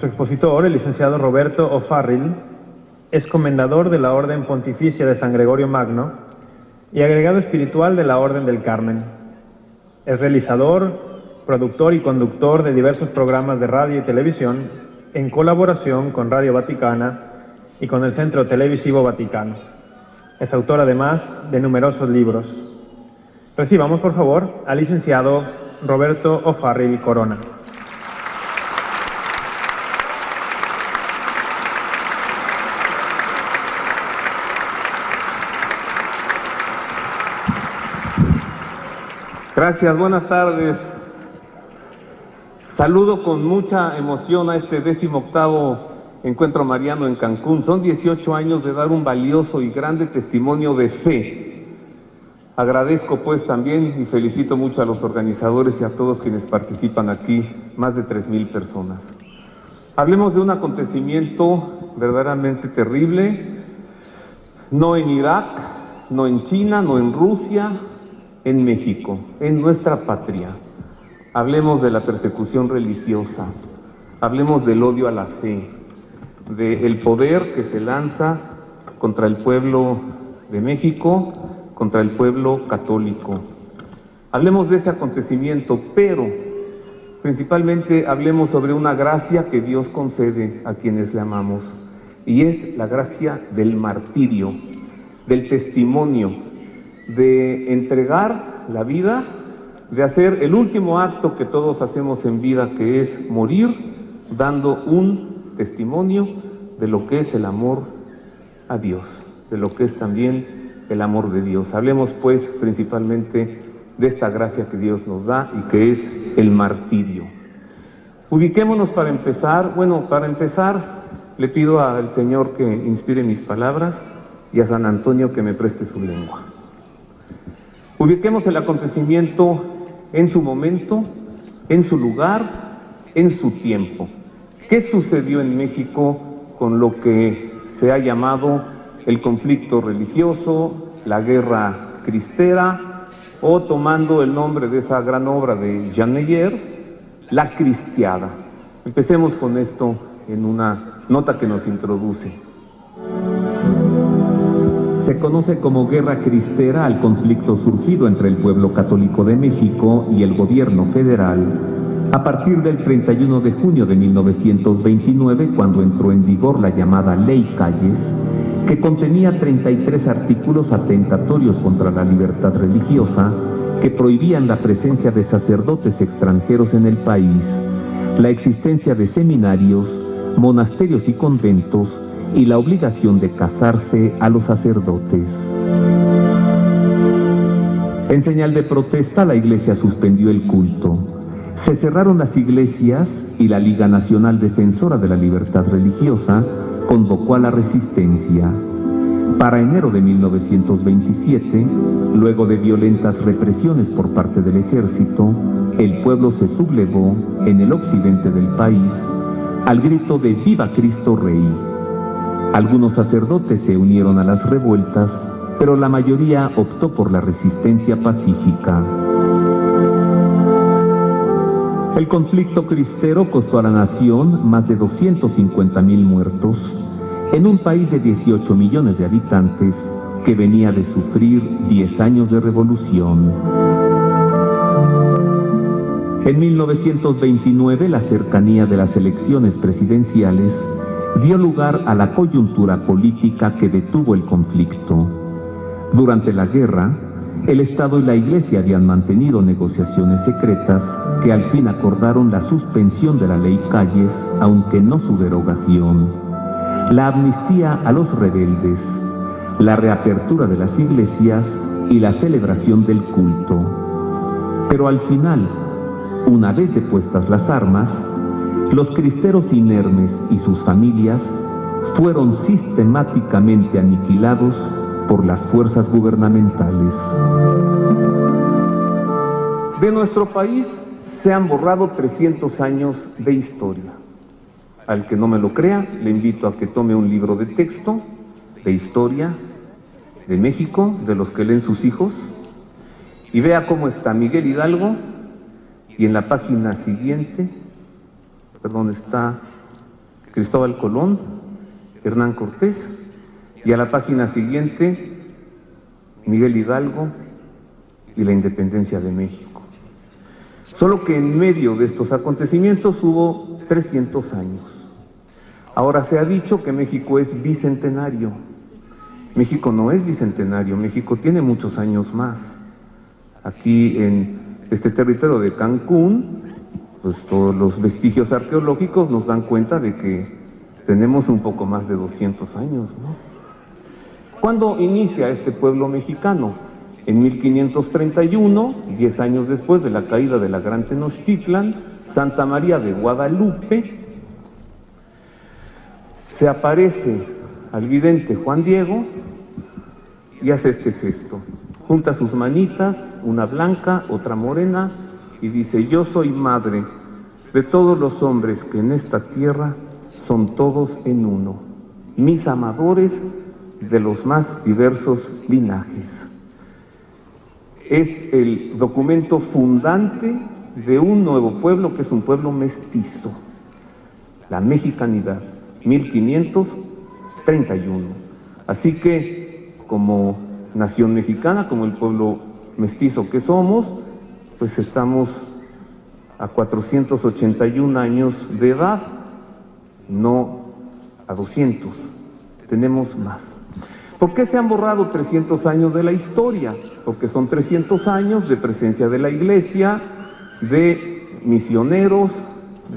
Nuestro expositor, el licenciado Roberto O'Farrill, es comendador de la Orden Pontificia de San Gregorio Magno y agregado espiritual de la Orden del Carmen. Es realizador, productor y conductor de diversos programas de radio y televisión en colaboración con Radio Vaticana y con el Centro Televisivo Vaticano. Es autor además de numerosos libros. Recibamos por favor al licenciado Roberto O'Farrill Corona. Gracias, buenas tardes. Saludo con mucha emoción a este 18º Encuentro Mariano en Cancún. Son 18 años de dar un valioso y grande testimonio de fe. Agradezco pues también y felicito mucho a los organizadores y a todos quienes participan aquí, más de 3,000 personas. Hablemos de un acontecimiento verdaderamente terrible, no en Irak, no en China, no en Rusia, en México, en nuestra patria. Hablemos de la persecución religiosa, hablemos del odio a la fe, del poder que se lanza contra el pueblo de México, contra el pueblo católico. Hablemos de ese acontecimiento, pero principalmente hablemos sobre una gracia que Dios concede a quienes le amamos, y es la gracia del martirio, del testimonio, de entregar la vida, de hacer el último acto que todos hacemos en vida, que es morir, dando un testimonio de lo que es el amor a Dios, de lo que es también el amor de Dios. Hablemos pues principalmente de esta gracia que Dios nos da y que es el martirio. Ubiquémonos para empezar. Bueno, para empezar le pido al Señor que inspire mis palabras y a San Antonio que me preste su lengua. Ubiquemos el acontecimiento en su momento, en su lugar, en su tiempo. ¿Qué sucedió en México con lo que se ha llamado el conflicto religioso, la guerra cristera, o tomando el nombre de esa gran obra de Jean Meyer, la cristiada? Empecemos con esto en una nota que nos introduce. Se conoce como Guerra Cristera al conflicto surgido entre el pueblo católico de México y el gobierno federal a partir del 31 de junio de 1929, cuando entró en vigor la llamada Ley Calles, que contenía 33 artículos atentatorios contra la libertad religiosa que prohibían la presencia de sacerdotes extranjeros en el país, la existencia de seminarios, monasterios y conventos, y la obligación de casarse a los sacerdotes. En señal de protesta, la Iglesia suspendió el culto. Se cerraron las iglesias y la Liga Nacional Defensora de la Libertad Religiosa convocó a la resistencia. Para enero de 1927, luego de violentas represiones por parte del ejército, el pueblo se sublevó en el occidente del país al grito de ¡Viva Cristo Rey! Algunos sacerdotes se unieron a las revueltas, pero la mayoría optó por la resistencia pacífica. El conflicto cristero costó a la nación más de 250,000 muertos en un país de 18 millones de habitantes que venía de sufrir 10 años de revolución. En 1929, la cercanía de las elecciones presidenciales dio lugar a la coyuntura política que detuvo el conflicto. Durante la guerra, el Estado y la Iglesia habían mantenido negociaciones secretas que al fin acordaron la suspensión de la Ley Calles, aunque no su derogación, la amnistía a los rebeldes, la reapertura de las iglesias y la celebración del culto. Pero al final, una vez depuestas las armas, los cristeros inermes y sus familias fueron sistemáticamente aniquilados por las fuerzas gubernamentales. De nuestro país se han borrado 300 años de historia. Al que no me lo crea, le invito a que tome un libro de texto de historia de México, de los que leen sus hijos, y vea cómo está Miguel Hidalgo, y en la página siguiente, perdón, está Cristóbal Colón, Hernán Cortés, y a la página siguiente, Miguel Hidalgo y la independencia de México. Solo que en medio de estos acontecimientos hubo 300 años. Ahora se ha dicho que México es bicentenario. México no es bicentenario, México tiene muchos años más. Aquí en este territorio de Cancún, pues todos los vestigios arqueológicos nos dan cuenta de que tenemos un poco más de 200 años, ¿no? ¿Cuándo inicia este pueblo mexicano? En 1531, 10 años después de la caída de la Gran Tenochtitlan, Santa María de Guadalupe, se aparece al vidente Juan Diego y hace este gesto. Junta sus manitas, una blanca, otra morena, y dice: yo soy madre de todos los hombres que en esta tierra son todos en uno, mis amadores de los más diversos linajes. Es el documento fundante de un nuevo pueblo que es un pueblo mestizo, la mexicanidad, 1531. Así que, como nación mexicana, como el pueblo mestizo que somos, pues estamos a 481 años de edad, no a 200, tenemos más. ¿Por qué se han borrado 300 años de la historia? Porque son 300 años de presencia de la Iglesia, de misioneros,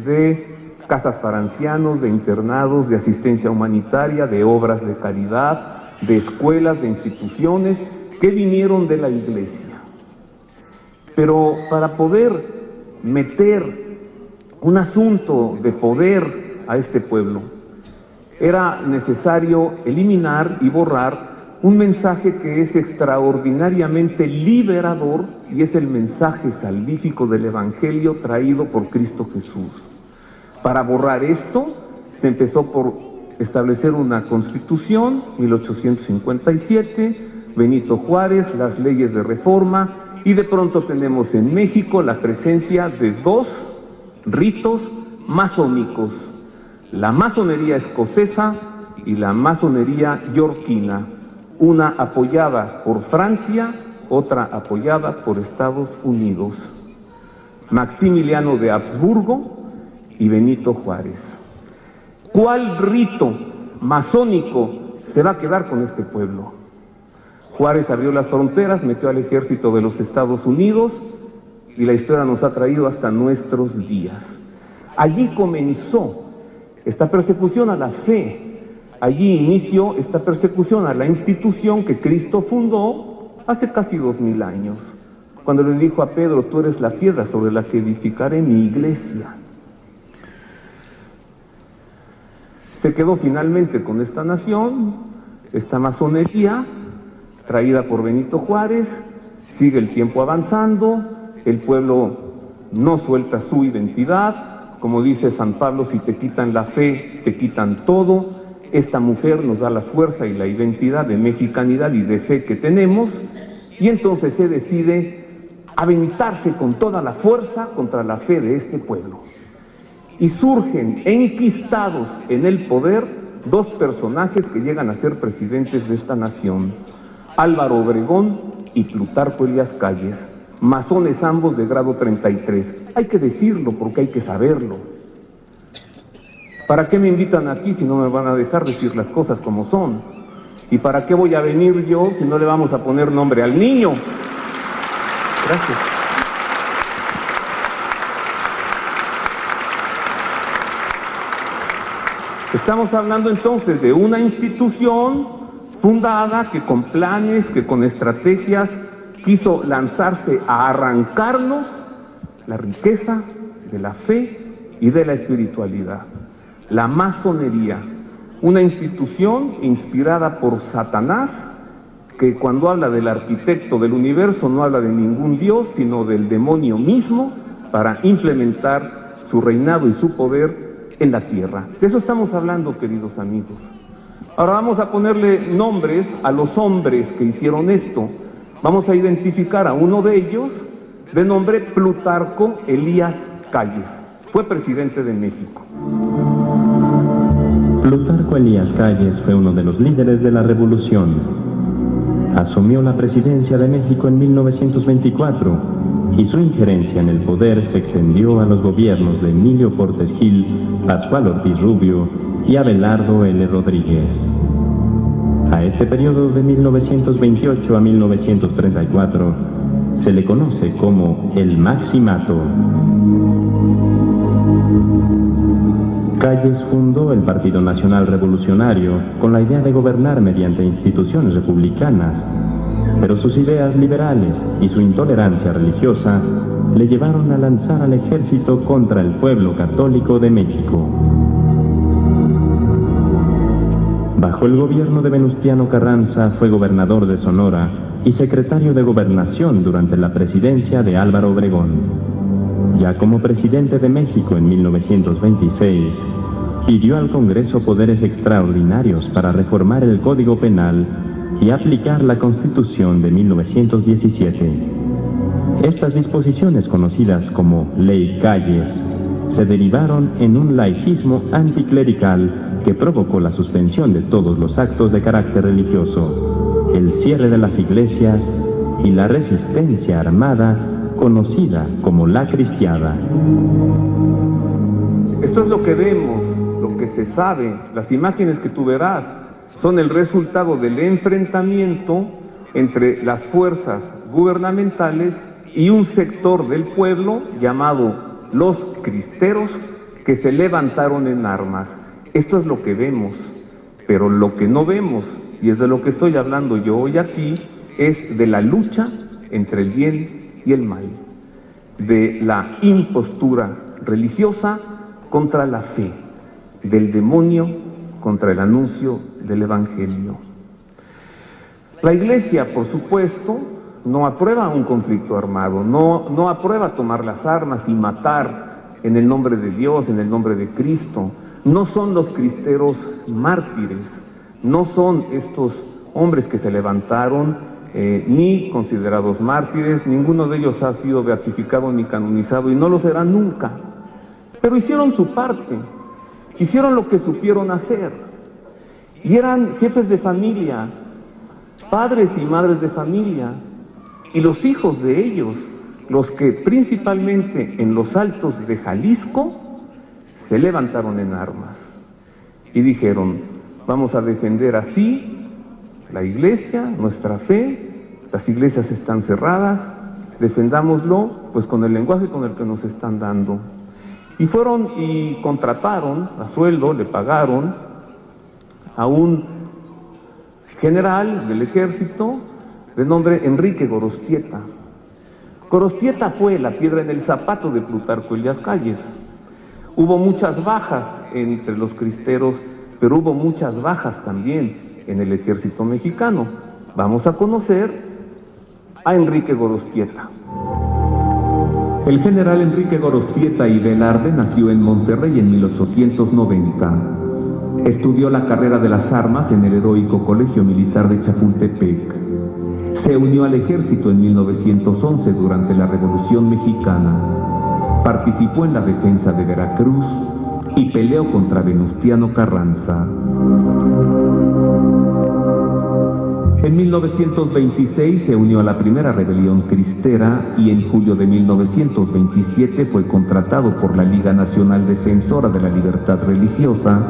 de casas para ancianos, de internados, de asistencia humanitaria, de obras de caridad, de escuelas, de instituciones que vinieron de la Iglesia. Pero para poder meter un asunto de poder a este pueblo, era necesario eliminar y borrar un mensaje que es extraordinariamente liberador, y es el mensaje salvífico del Evangelio traído por Cristo Jesús. Para borrar esto, se empezó por establecer una Constitución, 1857, Benito Juárez, las leyes de reforma, y de pronto tenemos en México la presencia de dos ritos masónicos: la masonería escocesa y la masonería yorquina, una apoyada por Francia, otra apoyada por Estados Unidos, Maximiliano de Habsburgo y Benito Juárez. ¿Cuál rito masónico se va a quedar con este pueblo? Juárez abrió las fronteras, metió al ejército de los Estados Unidos, y la historia nos ha traído hasta nuestros días. Allí comenzó esta persecución a la fe, allí inició esta persecución a la institución que Cristo fundó hace casi 2000 años, cuando le dijo a Pedro: tú eres la piedra sobre la que edificaré mi iglesia. Se quedó finalmente con esta nación, esta masonería, traída por Benito Juárez. Sigue el tiempo avanzando, el pueblo no suelta su identidad. Como dice San Pablo, si te quitan la fe, te quitan todo. Esta mujer nos da la fuerza y la identidad de mexicanidad y de fe que tenemos, y entonces se decide aventarse con toda la fuerza contra la fe de este pueblo. Y surgen enquistados en el poder dos personajes que llegan a ser presidentes de esta nación: Álvaro Obregón y Plutarco Elías Calles, masones ambos de grado 33. Hay que decirlo porque hay que saberlo. ¿Para qué me invitan aquí si no me van a dejar decir las cosas como son? ¿Y para qué voy a venir yo si no le vamos a poner nombre al niño? Gracias. Estamos hablando entonces de una institución fundada que con planes, que con estrategias quiso lanzarse a arrancarnos la riqueza de la fe y de la espiritualidad. La masonería, una institución inspirada por Satanás, que cuando habla del arquitecto del universo no habla de ningún dios, sino del demonio mismo, para implementar su reinado y su poder en la tierra. De eso estamos hablando, queridos amigos. Ahora vamos a ponerle nombres a los hombres que hicieron esto. Vamos a identificar a uno de ellos, de nombre Plutarco Elías Calles. Fue presidente de México. Plutarco Elías Calles fue uno de los líderes de la revolución. Asumió la presidencia de México en 1924 y su injerencia en el poder se extendió a los gobiernos de Emilio Portes Gil, Pascual Ortiz Rubio y Abelardo L. Rodríguez. A este periodo de 1928 a 1934 se le conoce como el Maximato. Calles fundó el Partido Nacional Revolucionario con la idea de gobernar mediante instituciones republicanas, pero sus ideas liberales y su intolerancia religiosa le llevaron a lanzar al ejército contra el pueblo católico de México. Bajo el gobierno de Venustiano Carranza fue gobernador de Sonora y secretario de Gobernación durante la presidencia de Álvaro Obregón. Ya como presidente de México en 1926, pidió al Congreso poderes extraordinarios para reformar el Código Penal y aplicar la Constitución de 1917. Estas disposiciones, conocidas como Ley Calles, se derivaron en un laicismo anticlerical que provocó la suspensión de todos los actos de carácter religioso, el cierre de las iglesias y la resistencia armada conocida como la cristiada. Esto es lo que vemos, lo que se sabe. Las imágenes que tú verás son el resultado del enfrentamiento entre las fuerzas gubernamentales y un sector del pueblo llamado los cristeros, que se levantaron en armas. Esto es lo que vemos, pero lo que no vemos, y es de lo que estoy hablando yo hoy aquí, es de la lucha entre el bien y el mal, de la impostura religiosa contra la fe, del demonio contra el anuncio del Evangelio. La Iglesia, por supuesto, no aprueba un conflicto armado, no aprueba tomar las armas y matar en el nombre de Dios, en el nombre de Cristo. No son los cristeros mártires, no son estos hombres que se levantaron ni considerados mártires, ninguno de ellos ha sido beatificado ni canonizado y no lo será nunca. Pero hicieron su parte, hicieron lo que supieron hacer y eran jefes de familia, padres y madres de familia, y los hijos de ellos, los que principalmente en los altos de Jalisco se levantaron en armas y dijeron: vamos a defender así la iglesia, nuestra fe. Las iglesias están cerradas, defendámoslo pues con el lenguaje con el que nos están dando. Y fueron y contrataron a sueldo, le pagaron a un general del ejército de nombre Enrique Gorostieta. Gorostieta fue la piedra en el zapato de Plutarco Elías Calles. Hubo muchas bajas entre los cristeros, pero hubo muchas bajas también en el ejército mexicano. Vamos a conocer a Enrique Gorostieta. El general Enrique Gorostieta y Velarde nació en Monterrey en 1890. Estudió la carrera de las armas en el heroico Colegio Militar de Chapultepec. Se unió al ejército en 1911 durante la Revolución Mexicana. Participó en la defensa de Veracruz y peleó contra Venustiano Carranza. En 1926 se unió a la primera rebelión cristera y en julio de 1927 fue contratado por la Liga Nacional Defensora de la Libertad Religiosa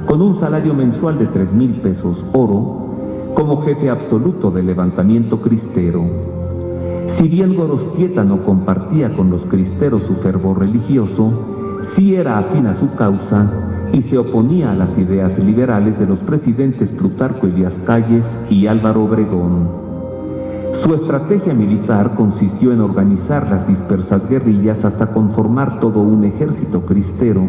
con un salario mensual de 3,000 pesos oro como jefe absoluto del levantamiento cristero. Si bien Gorostieta no compartía con los cristeros su fervor religioso, sí era afín a su causa y se oponía a las ideas liberales de los presidentes Plutarco Elías Calles y Álvaro Obregón. Su estrategia militar consistió en organizar las dispersas guerrillas hasta conformar todo un ejército cristero,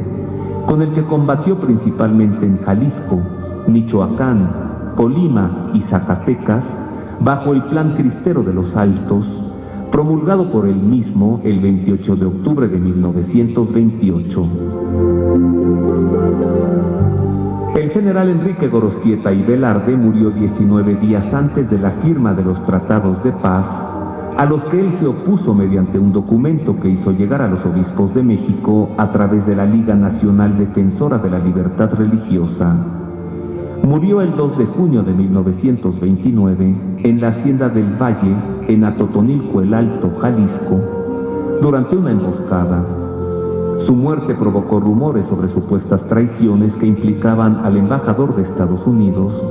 con el que combatió principalmente en Jalisco, Michoacán, Colima y Zacatecas, bajo el Plan Cristero de los Altos, promulgado por él mismo el 28 de octubre de 1928. El general Enrique Gorostieta y Velarde murió 19 días antes de la firma de los tratados de paz, a los que él se opuso mediante un documento que hizo llegar a los obispos de México a través de la Liga Nacional Defensora de la Libertad Religiosa. Murió el 2 de junio de 1929 en la Hacienda del Valle, en Atotonilco el Alto, Jalisco, durante una emboscada. Su muerte provocó rumores sobre supuestas traiciones que implicaban al embajador de Estados Unidos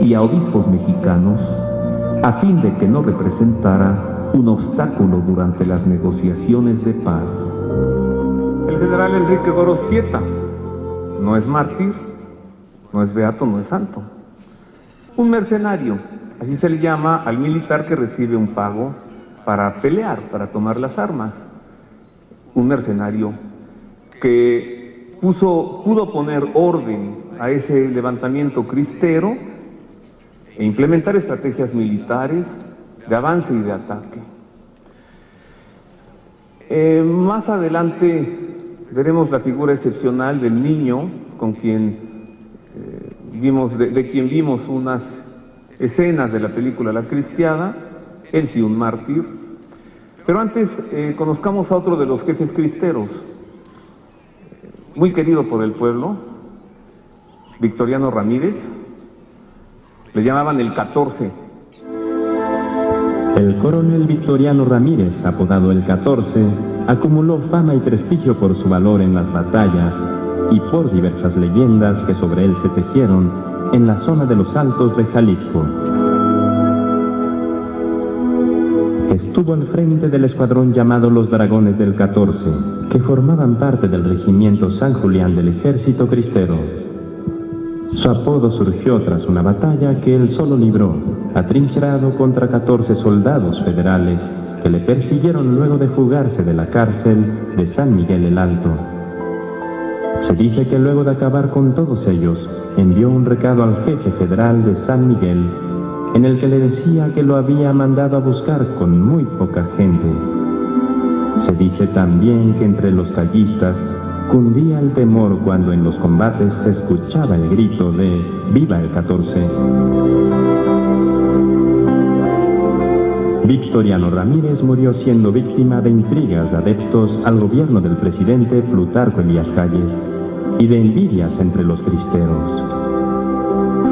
y a obispos mexicanos, a fin de que no representara un obstáculo durante las negociaciones de paz. El general Enrique Gorostieta no es mártir, no es beato, no es santo. Un mercenario, así se le llama al militar que recibe un pago para pelear, para tomar las armas. Un mercenario que pudo poner orden a ese levantamiento cristero e implementar estrategias militares de avance y de ataque. Más adelante veremos la figura excepcional del niño con quien de quien vimos unas escenas de la película La Cristiada, él sí un mártir. Pero antes conozcamos a otro de los jefes cristeros, muy querido por el pueblo, Victoriano Ramírez. Le llamaban el 14. El coronel Victoriano Ramírez, apodado el 14, acumuló fama y prestigio por su valor en las batallas y por diversas leyendas que sobre él se tejieron en la zona de los Altos de Jalisco. Estuvo al frente del escuadrón llamado los Dragones del 14, que formaban parte del regimiento San Julián del Ejército Cristero. Su apodo surgió tras una batalla que él solo libró, atrincherado contra 14 soldados federales que le persiguieron luego de fugarse de la cárcel de San Miguel el Alto. Se dice que luego de acabar con todos ellos, envió un recado al jefe federal de San Miguel, en el que le decía que lo había mandado a buscar con muy poca gente. Se dice también que entre los callistas cundía el temor cuando en los combates se escuchaba el grito de ¡Viva el 14! Victoriano Ramírez murió siendo víctima de intrigas de adeptos al gobierno del presidente Plutarco Elías Calles y de envidias entre los cristeros.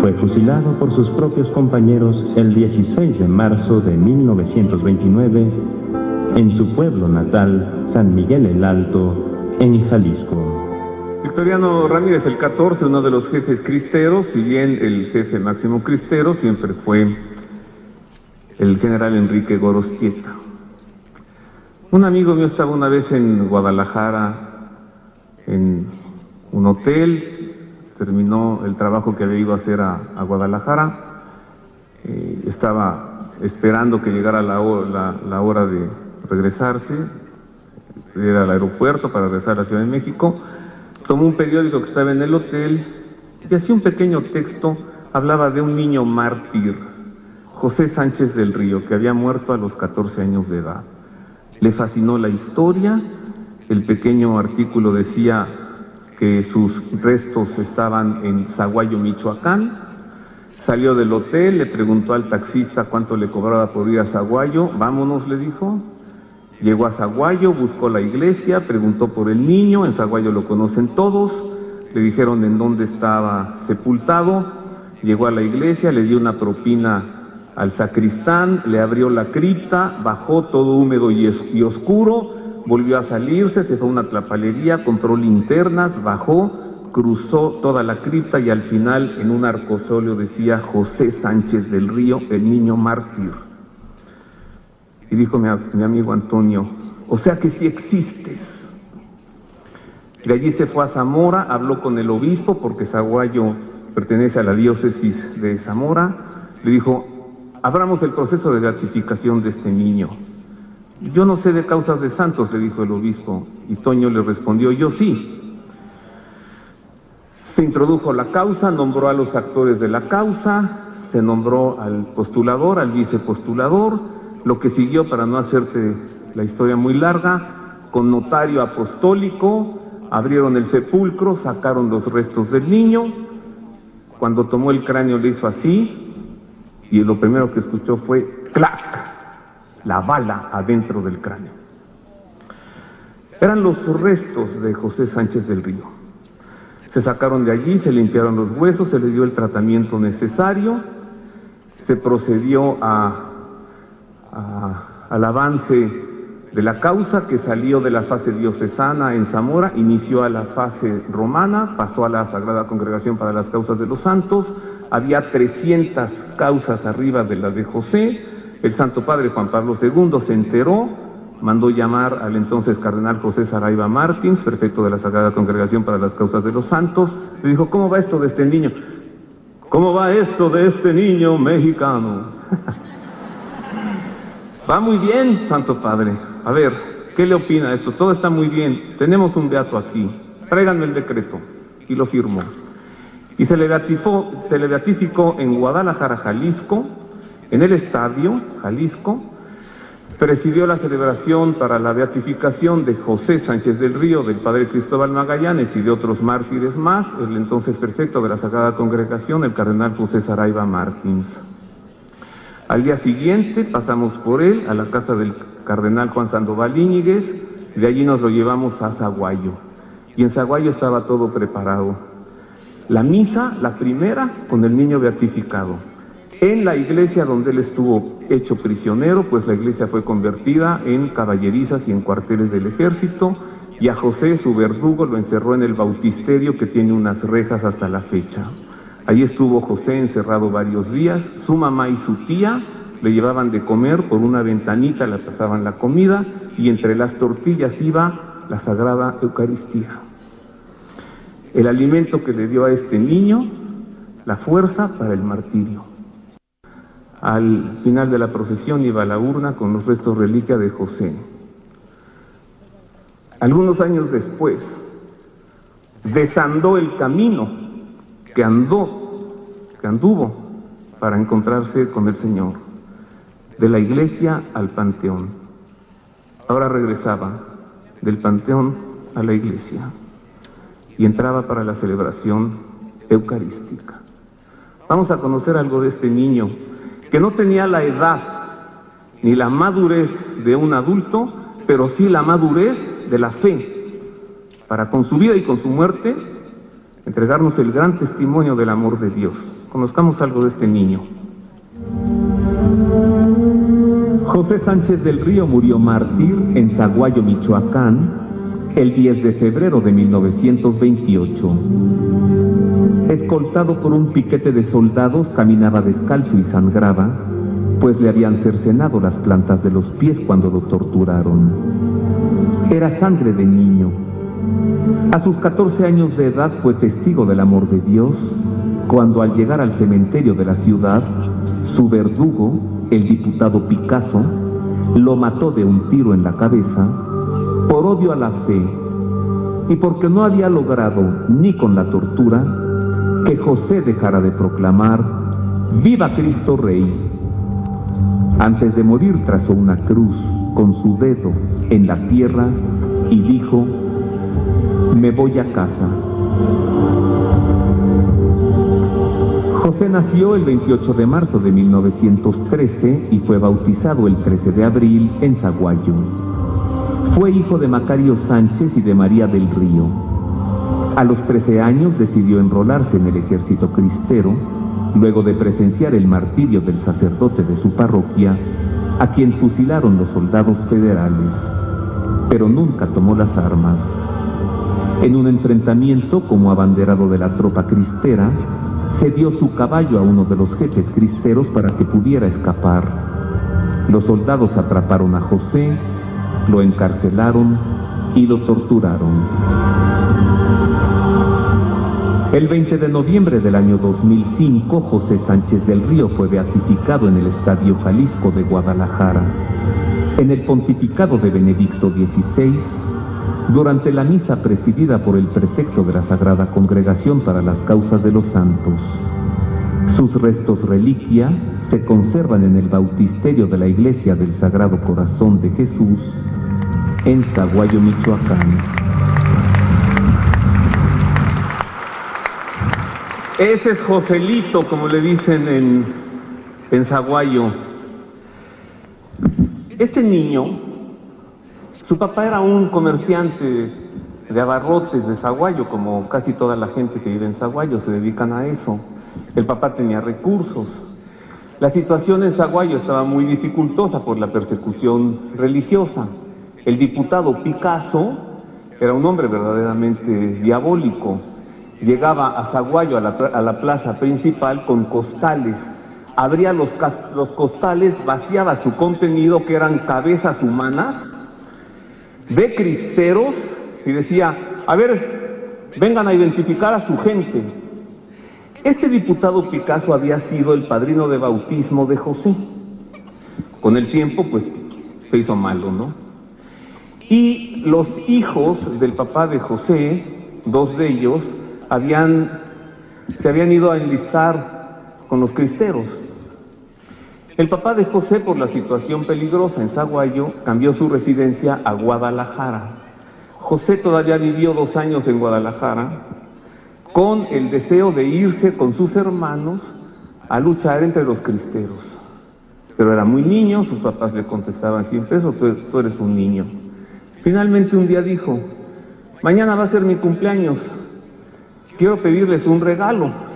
Fue fusilado por sus propios compañeros el 16 de marzo de 1929 en su pueblo natal, San Miguel el Alto, en Jalisco. Victoriano Ramírez el 14, uno de los jefes cristeros, si bien el jefe máximo cristero siempre fue el general Enrique Gorostieta. Un amigo mío estaba una vez en Guadalajara en un hotel, terminó el trabajo que había ido a hacer a Guadalajara, estaba esperando que llegara la hora de regresarse, ir al aeropuerto para regresar a la Ciudad de México. Tomó un periódico que estaba en el hotel y hacía un pequeño texto, hablaba de un niño mártir, José Sánchez del Río, que había muerto a los 14 años de edad. Le fascinó la historia. El pequeño artículo decía que sus restos estaban en Zaguayo, Michoacán. Salió del hotel, le preguntó al taxista cuánto le cobraba por ir a Zaguayo. Vámonos, le dijo. Llegó a Zaguayo, buscó la iglesia, preguntó por el niño. En Zaguayo lo conocen todos. Le dijeron en dónde estaba sepultado. Llegó a la iglesia, le dio una propina al sacristán, le abrió la cripta, bajó todo húmedo y oscuro, volvió a salirse, se fue a una tlapalería, compró linternas, bajó, cruzó toda la cripta y al final en un arcosóleo decía José Sánchez del Río, el niño mártir. Y dijo mi amigo Antonio, o sea que sí existes. De allí se fue a Zamora, habló con el obispo, porque Zaguayo pertenece a la diócesis de Zamora, le dijo, abramos el proceso de beatificación de este niño. Yo no sé de causas de santos, le dijo el obispo, y Toño le respondió, yo sí. Se introdujo la causa, nombró a los actores de la causa, se nombró al postulador, al vicepostulador, lo que siguió, para no hacerte la historia muy larga, con notario apostólico, abrieron el sepulcro, sacaron los restos del niño, cuando tomó el cráneo le hizo así, y lo primero que escuchó fue ¡clac! la bala adentro del cráneo. Eran los restos de José Sánchez del Río. Se sacaron de allí, se limpiaron los huesos, se le dio el tratamiento necesario, se procedió al avance de la causa, que salió de la fase diocesana en Zamora, inició a la fase romana, pasó a la Sagrada Congregación para las Causas de los Santos. Había 300 causas arriba de la de José. El Santo Padre Juan Pablo II se enteró, mandó llamar al entonces cardenal José Saraiva Martins, prefecto de la Sagrada Congregación para las Causas de los Santos. Le dijo: ¿cómo va esto de este niño? ¿Cómo va esto de este niño mexicano? Va muy bien, Santo Padre. A ver, ¿qué le opina a esto? Todo está muy bien. Tenemos un beato aquí. Tráiganme el decreto. Y lo firmó. Y se le beatificó en Guadalajara, Jalisco, en el Estadio Jalisco. Presidió la celebración para la beatificación de José Sánchez del Río, del padre Cristóbal Magallanes y de otros mártires más, el entonces prefecto de la Sagrada Congregación, el cardenal José Saraiva Martins. Al día siguiente pasamos por él a la casa del cardenal Juan Sandoval Íñiguez, de allí nos lo llevamos a Zaguayo. Y en Zaguayo estaba todo preparado. La misa, la primera, con el niño beatificado. En la iglesia donde él estuvo hecho prisionero, pues la iglesia fue convertida en caballerizas y en cuarteles del ejército, y a José, su verdugo, lo encerró en el bautisterio, que tiene unas rejas hasta la fecha. Allí estuvo José encerrado varios días. Su mamá y su tía le llevaban de comer por una ventanita, le pasaban la comida, y entre las tortillas iba la Sagrada Eucaristía. El alimento que le dio a este niño, la fuerza para el martirio. Al final de la procesión iba la urna con los restos reliquia de José. Algunos años después, desandó el camino que anduvo para encontrarse con el Señor, de la iglesia al panteón. Ahora regresaba del panteón a la iglesia y entraba para la celebración eucarística. Vamos a conocer algo de este niño, que no tenía la edad ni la madurez de un adulto, pero sí la madurez de la fe, para con su vida y con su muerte entregarnos el gran testimonio del amor de Dios. Conozcamos algo de este niño. José Sánchez del Río murió mártir en Zaguayo, Michoacán, el 10 de febrero de 1928. Escoltado por un piquete de soldados, caminaba descalzo y sangraba, pues le habían cercenado las plantas de los pies cuando lo torturaron. Era sangre de niño. A sus 14 años de edad fue testigo del amor de Dios, cuando al llegar al cementerio de la ciudad, su verdugo, el diputado Picasso, lo mató de un tiro en la cabeza por odio a la fe y porque no había logrado, ni con la tortura, que José dejara de proclamar ¡Viva Cristo Rey! Antes de morir trazó una cruz con su dedo en la tierra y dijo: me voy a casa. José nació el 28 de marzo de 1913 y fue bautizado el 13 de abril en Zaguayo. Fue hijo de Macario Sánchez y de María del Río. A los 13 años decidió enrolarse en el ejército cristero, luego de presenciar el martirio del sacerdote de su parroquia, a quien fusilaron los soldados federales, pero nunca tomó las armas. En un enfrentamiento como abanderado de la tropa cristera, cedió su caballo a uno de los jefes cristeros para que pudiera escapar. Los soldados atraparon a José, lo encarcelaron y lo torturaron. El 20 de noviembre del año 2005, José Sánchez del Río fue beatificado en el Estadio Jalisco de Guadalajara. En el pontificado de Benedicto XVI, durante la misa presidida por el prefecto de la Sagrada Congregación para las Causas de los Santos. Sus restos reliquia se conservan en el bautisterio de la Iglesia del Sagrado Corazón de Jesús, en Zaguayo, Michoacán. Ese es Joselito, como le dicen en Zaguayo. Este niño, su papá era un comerciante de abarrotes de Zaguayo, como casi toda la gente que vive en Zaguayo se dedican a eso. El papá tenía recursos. La situación en Zaguayo estaba muy dificultosa por la persecución religiosa. El diputado Picasso era un hombre verdaderamente diabólico. Llegaba a Zaguayo, a la plaza principal, con costales. Abría los costales, vaciaba su contenido, que eran cabezas humanas, de cristeros, y decía: a ver, vengan a identificar a su gente. Este diputado Picasso había sido el padrino de bautismo de José. Con el tiempo, pues, se hizo malo, ¿no? Y los hijos del papá de José, dos de ellos, se habían ido a enlistar con los cristeros. El papá de José, por la situación peligrosa en Zaguayo, cambió su residencia a Guadalajara. José todavía vivió 2 años en Guadalajara, con el deseo de irse con sus hermanos a luchar entre los cristeros. Pero era muy niño, sus papás le contestaban siempre eso: tú eres un niño. Finalmente un día dijo: mañana va a ser mi cumpleaños, quiero pedirles un regalo.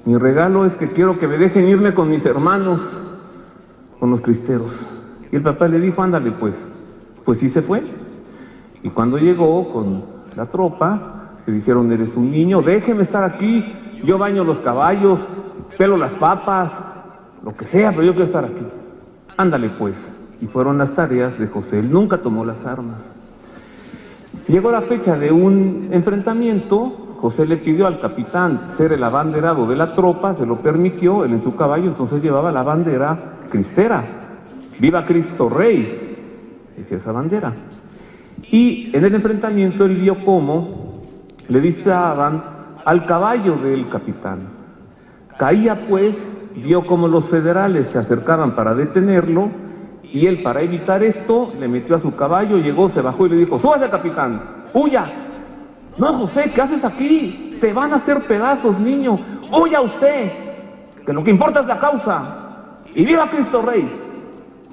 Mi regalo es que quiero que me dejen irme con mis hermanos, con los cristeros. Y el papá le dijo: ándale pues. Pues sí se fue. Y cuando llegó con la tropa, le dijeron: eres un niño, déjeme estar aquí, yo baño los caballos, pelo las papas, lo que sea, pero yo quiero estar aquí. Ándale pues. Y fueron las tareas de José. Él nunca tomó las armas. Llegó la fecha de un enfrentamiento. José le pidió al capitán ser el abanderado de la tropa, se lo permitió, él en su caballo entonces llevaba la bandera cristera. ¡Viva Cristo Rey!, decía esa bandera. Y en el enfrentamiento él vio cómo le disparaban al caballo del capitán. Caía pues, vio cómo los federales se acercaban para detenerlo, y él, para evitar esto, le metió a su caballo, llegó, se bajó y le dijo: súbase, capitán, huya. No, José, ¿qué haces aquí? Te van a hacer pedazos, niño. Huya usted, que lo que importa es la causa. Y viva Cristo Rey.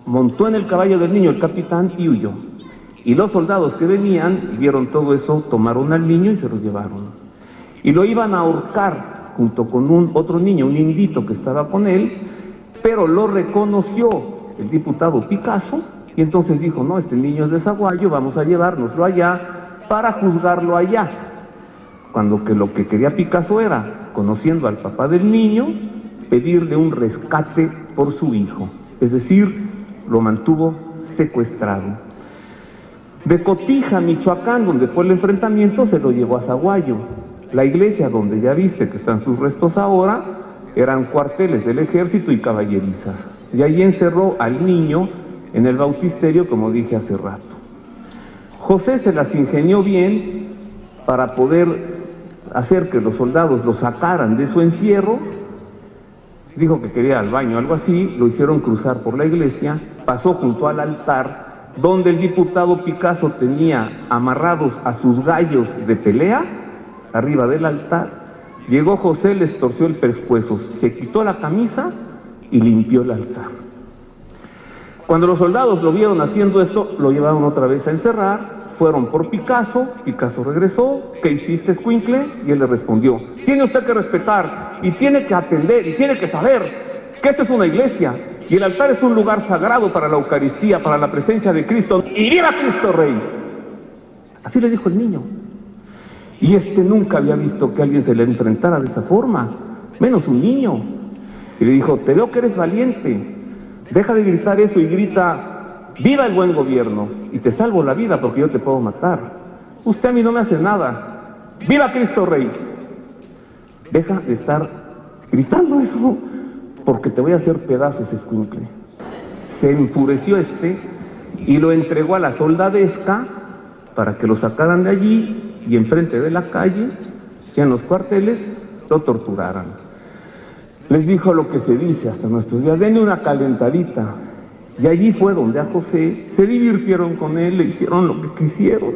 Montó en el caballo del niño el capitán y huyó. Y los soldados que venían y vieron todo eso, tomaron al niño y se lo llevaron. Y lo iban a ahorcar junto con otro niño, un indito que estaba con él, pero lo reconoció el diputado Picasso, y entonces dijo: no, este niño es de Zaguayo, vamos a llevárnoslo allá para juzgarlo allá. Cuando que lo que quería Picasso era, conociendo al papá del niño, pedirle un rescate por su hijo. Es decir, lo mantuvo secuestrado. De Cotija, Michoacán, donde fue el enfrentamiento, se lo llevó a Zaguayo. La iglesia donde ya viste que están sus restos ahora, eran cuarteles del ejército y caballerizas. Y ahí encerró al niño en el bautisterio, como dije hace rato. José se las ingenió bien para poder hacer que los soldados lo sacaran de su encierro. Dijo que quería ir al baño, algo así, lo hicieron cruzar por la iglesia, pasó junto al altar, donde el diputado Picasso tenía amarrados a sus gallos de pelea, arriba del altar. Llegó José, les torció el pescuezo, se quitó la camisa y limpió el altar. Cuando los soldados lo vieron haciendo esto, lo llevaron otra vez a encerrar. Fueron por Picasso, Picasso regresó: ¿qué hiciste, escuincle? Y él le respondió: tiene usted que respetar, y tiene que atender, y tiene que saber que esta es una iglesia, y el altar es un lugar sagrado para la Eucaristía, para la presencia de Cristo, y viva Cristo Rey. Así le dijo el niño. Y nunca había visto que alguien se le enfrentara de esa forma, menos un niño. Y le dijo: te veo que eres valiente, deja de gritar eso y grita: viva el buen gobierno, y te salvo la vida porque yo te puedo matar. Usted a mí no me hace nada. ¡Viva Cristo Rey! Deja de estar gritando eso, porque te voy a hacer pedazos, escuincle. Se enfureció y lo entregó a la soldadesca para que lo sacaran de allí, y enfrente de la calle, ya en los cuarteles, lo torturaran. Les dijo lo que se dice hasta nuestros días: denle una calentadita. Y allí fue donde a José se divirtieron con él, le hicieron lo que quisieron.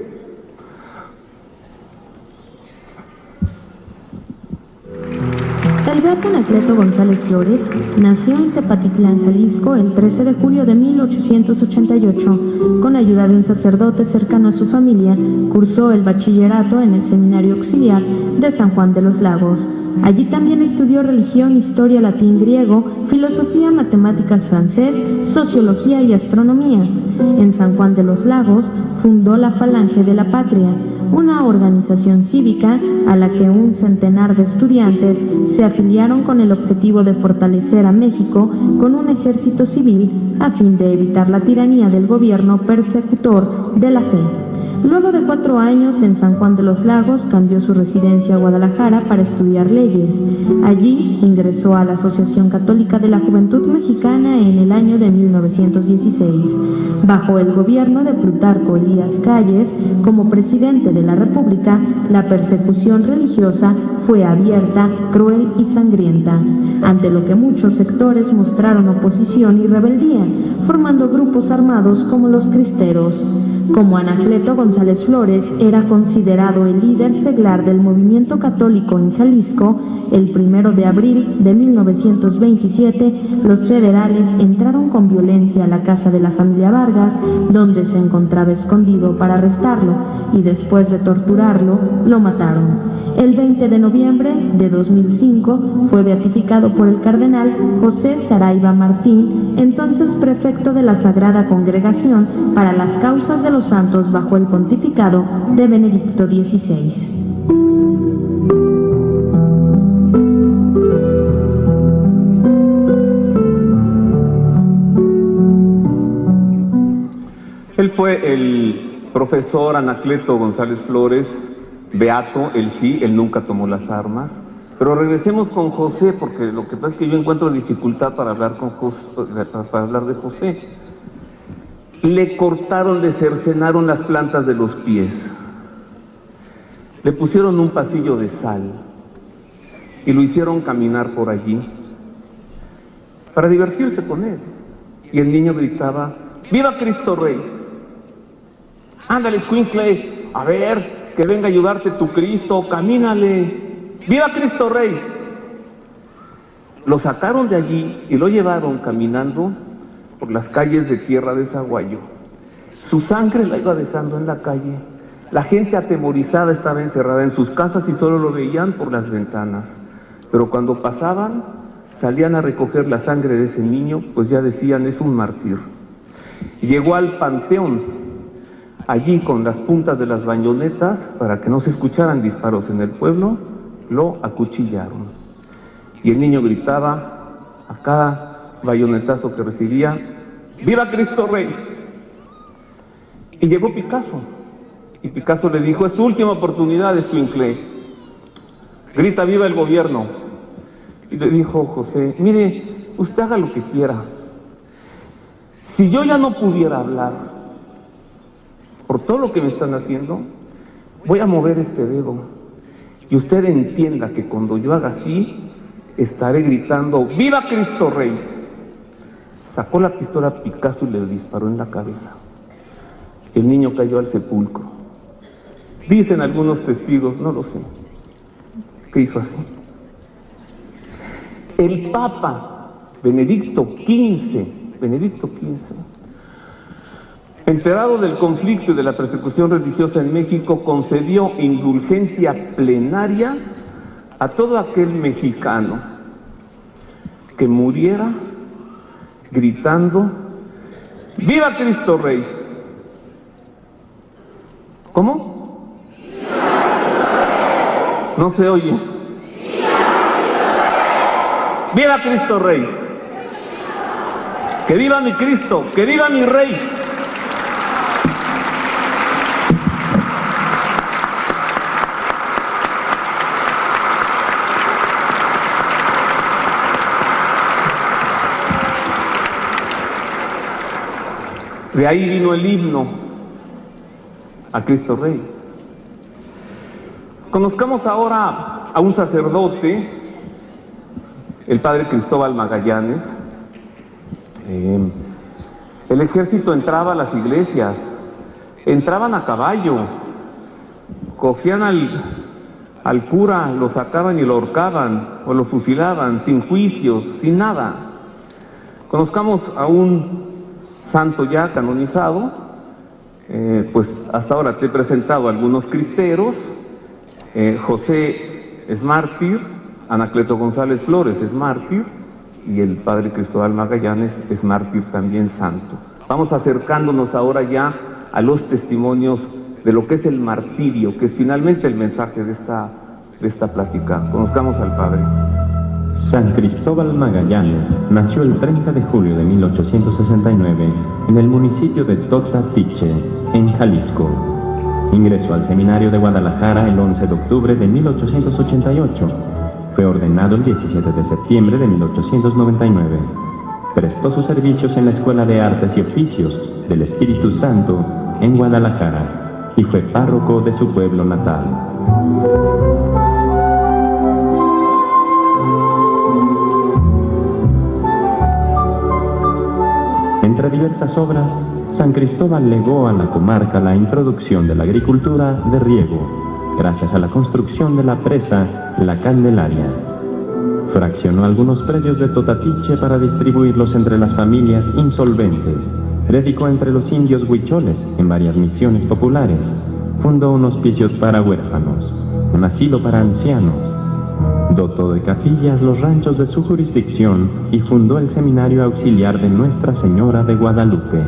El beato Anacleto González Flores nació en Tepatitlán, Jalisco, el 13 de julio de 1888. Con ayuda de un sacerdote cercano a su familia, cursó el bachillerato en el Seminario Auxiliar de San Juan de los Lagos. Allí también estudió religión, historia, latín, griego, filosofía, matemáticas, francés, sociología y astronomía. En San Juan de los Lagos fundó la Falange de la Patria, una organización cívica a la que un centenar de estudiantes se afiliaron con el objetivo de fortalecer a México con un ejército civil a fin de evitar la tiranía del gobierno persecutor de la fe. Luego de 4 años en San Juan de los Lagos, cambió su residencia a Guadalajara para estudiar leyes. Allí ingresó a la Asociación Católica de la Juventud Mexicana en el año de 1916. Bajo el gobierno de Plutarco Elías Calles, como presidente de la República, la persecución religiosa fue abierta, cruel y sangrienta, ante lo que muchos sectores mostraron oposición y rebeldía, formando grupos armados como los cristeros. Como Anacleto González Flores era considerado el líder seglar del movimiento católico en Jalisco, el 1 de abril de 1927, los federales entraron con violencia a la casa de la familia Vargas, donde se encontraba escondido, para arrestarlo, y después de torturarlo, lo mataron. El 20 de noviembre de 2005 fue beatificado por el cardenal José Saraiva Martín, entonces prefecto de la Sagrada Congregación para las Causas de los Santos bajo el pontificado de Benedicto XVI. Él fue el profesor Anacleto González Flores, beato, él sí, él nunca tomó las armas. Pero regresemos con José, porque lo que pasa es que yo encuentro dificultad para hablar de José. Le cortaron, le cercenaron las plantas de los pies, le pusieron un pasillo de sal y lo hicieron caminar por allí para divertirse con él. Y el niño gritaba: ¡Viva Cristo Rey! Ándale, escuincle, a ver, que venga a ayudarte tu Cristo, camínale. ¡Viva Cristo Rey! Lo sacaron de allí y lo llevaron caminando por las calles de tierra de Zaguayo. Su sangre la iba dejando en la calle. La gente atemorizada estaba encerrada en sus casas y solo lo veían por las ventanas. Pero cuando pasaban, salían a recoger la sangre de ese niño, pues ya decían: es un mártir. Y llegó al panteón, allí con las puntas de las bayonetas, para que no se escucharan disparos en el pueblo, lo acuchillaron. Y el niño gritaba a cada bayonetazo que recibía: ¡Viva Cristo Rey! Y llegó Picasso, y Picasso le dijo: es tu última oportunidad, escuincle, grita viva el gobierno. Y le dijo José: mire, usted haga lo que quiera, si yo ya no pudiera hablar por todo lo que me están haciendo, voy a mover este dedo, y usted entienda que cuando yo haga así, estaré gritando ¡Viva Cristo Rey! Sacó la pistola a Picasso y le disparó en la cabeza. El niño cayó al sepulcro. Dicen algunos testigos, no lo sé, que hizo así. El Papa Benedicto XV, enterado del conflicto y de la persecución religiosa en México, concedió indulgencia plenaria a todo aquel mexicano que muriera gritando ¡Viva Cristo Rey! ¿Cómo? No se oye. ¡Viva Cristo Rey! ¡Que viva mi Cristo! ¡Que viva mi Rey! De ahí vino el himno a Cristo Rey. Conozcamos ahora a un sacerdote, el padre Cristóbal Magallanes. El ejército entraba a las iglesias, entraban a caballo, cogían Al cura lo sacaban y lo ahorcaban o lo fusilaban, sin juicios, sin nada. Conozcamos a un santo ya canonizado, pues hasta ahora te he presentado a algunos cristeros. José es mártir, Anacleto González Flores es mártir y el padre Cristóbal Magallanes es mártir también santo. Vamos acercándonos ahora ya a los testimonios de lo que es el martirio, que es finalmente el mensaje de esta plática. Conozcamos al padre. San Cristóbal Magallanes nació el 30 de julio de 1869 en el municipio de Totatiche, en Jalisco. Ingresó al seminario de Guadalajara el 11 de octubre de 1888. Fue ordenado el 17 de septiembre de 1899. Prestó sus servicios en la Escuela de Artes y Oficios del Espíritu Santo en Guadalajara y fue párroco de su pueblo natal. Entre diversas obras, San Cristóbal legó a la comarca la introducción de la agricultura de riego, gracias a la construcción de la presa La Candelaria. Fraccionó algunos predios de Totatiche para distribuirlos entre las familias insolventes. Predicó entre los indios huicholes en varias misiones populares. Fundó un hospicio para huérfanos, un asilo para ancianos. Dotó de capillas los ranchos de su jurisdicción y fundó el Seminario Auxiliar de Nuestra Señora de Guadalupe.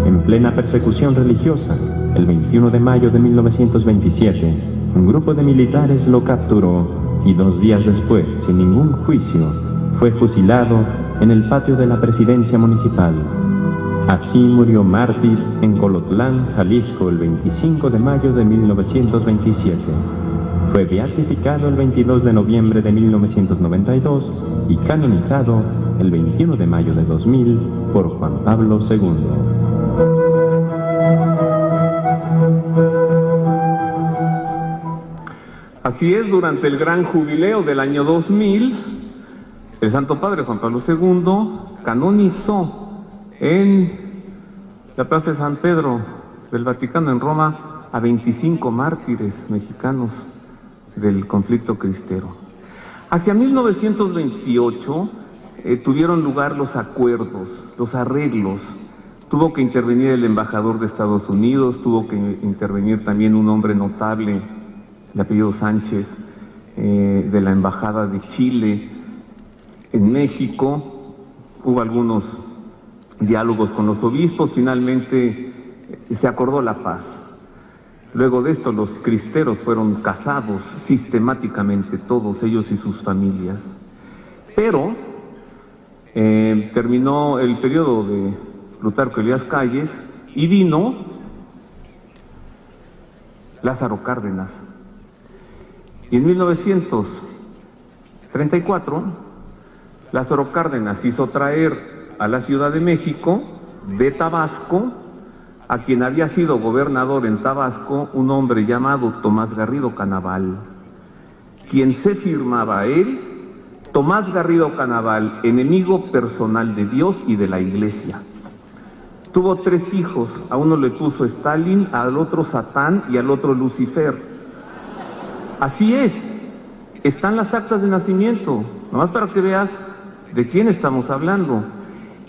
En plena persecución religiosa, el 21 de mayo de 1927, un grupo de militares lo capturó y 2 días después, sin ningún juicio, fue fusilado en el patio de la presidencia municipal. Así murió mártir en Colotlán, Jalisco, el 25 de mayo de 1927. Fue beatificado el 22 de noviembre de 1992 y canonizado el 21 de mayo de 2000 por Juan Pablo II. Así es, durante el gran jubileo del año 2000, el Santo Padre Juan Pablo II canonizó en la Plaza de San Pedro del Vaticano, en Roma, a 25 mártires mexicanos del conflicto cristero. Hacia 1928 tuvieron lugar los acuerdos, los arreglos. Tuvo que intervenir el embajador de Estados Unidos, tuvo que intervenir también un hombre notable de apellido Sánchez, de la Embajada de Chile en México. Hubo algunos diálogos con los obispos, finalmente se acordó la paz. Luego de esto los cristeros fueron cazados sistemáticamente, todos ellos y sus familias. Pero terminó el periodo de Plutarco Elías Calles y vino Lázaro Cárdenas. Y en 1934, Lázaro Cárdenas hizo traer a la Ciudad de México, de Tabasco, a quien había sido gobernador en Tabasco, un hombre llamado Tomás Garrido Canaval, quien se firmaba a él, Tomás Garrido Canaval, enemigo personal de Dios y de la Iglesia. Tuvo 3 hijos, a uno le puso Stalin, al otro Satán y al otro Lucifer. Así es, están las actas de nacimiento, nomás para que veas de quién estamos hablando.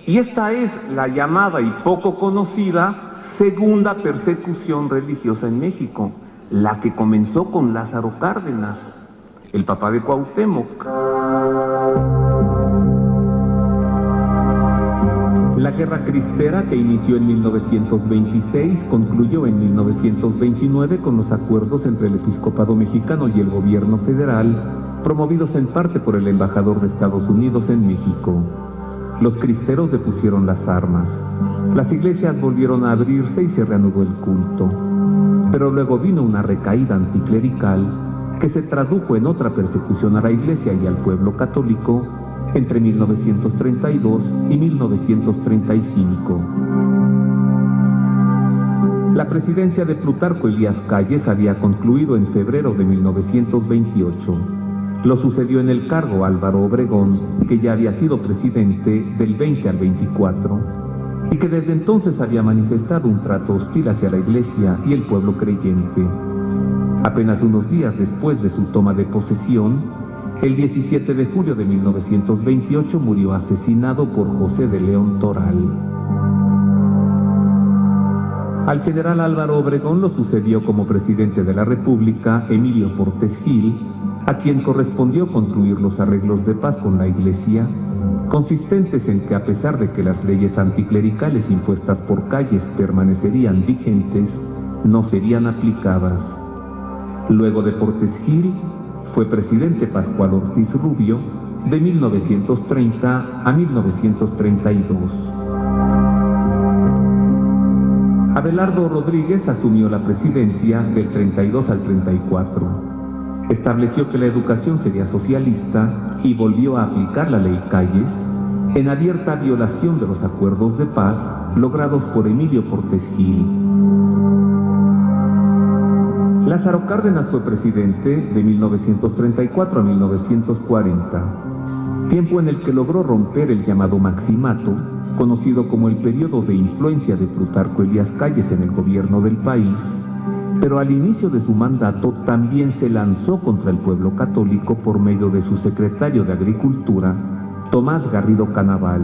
Y esta es la llamada y poco conocida segunda persecución religiosa en México, la que comenzó con Lázaro Cárdenas, el papá de Cuauhtémoc. La guerra cristera, que inició en 1926, concluyó en 1929 con los acuerdos entre el episcopado mexicano y el gobierno federal, promovidos en parte por el embajador de Estados Unidos en México. Los cristeros depusieron las armas. Las iglesias volvieron a abrirse y se reanudó el culto. Pero luego vino una recaída anticlerical que se tradujo en otra persecución a la iglesia y al pueblo católico entre 1932 y 1935. La presidencia de Plutarco Elías Calles había concluido en febrero de 1928. Lo sucedió en el cargo Álvaro Obregón, que ya había sido presidente del 20 al 24. y que desde entonces había manifestado un trato hostil hacia la Iglesia y el pueblo creyente. Apenas unos días después de su toma de posesión, el 17 de julio de 1928 murió asesinado por José de León Toral. Al general Álvaro Obregón lo sucedió como presidente de la República Emilio Portes Gil, a quien correspondió concluir los arreglos de paz con la Iglesia, consistentes en que a pesar de que las leyes anticlericales impuestas por Calles permanecerían vigentes, no serían aplicadas. Luego de Portes Gil, fue presidente Pascual Ortiz Rubio de 1930 a 1932. Abelardo Rodríguez asumió la presidencia del 32 al 34. Estableció que la educación sería socialista y volvió a aplicar la ley Calles, en abierta violación de los acuerdos de paz logrados por Emilio Portes Gil. Lázaro Cárdenas fue presidente de 1934 a 1940, tiempo en el que logró romper el llamado maximato, conocido como el periodo de influencia de Plutarco Elías Calles en el gobierno del país, pero al inicio de su mandato también se lanzó contra el pueblo católico por medio de su secretario de Agricultura, Tomás Garrido Canaval,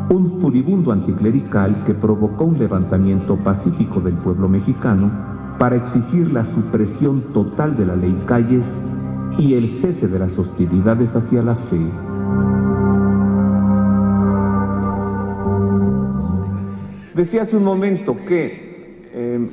un furibundo anticlerical que provocó un levantamiento pacífico del pueblo mexicano para exigir la supresión total de la ley Calles y el cese de las hostilidades hacia la fe. Decía hace un momento que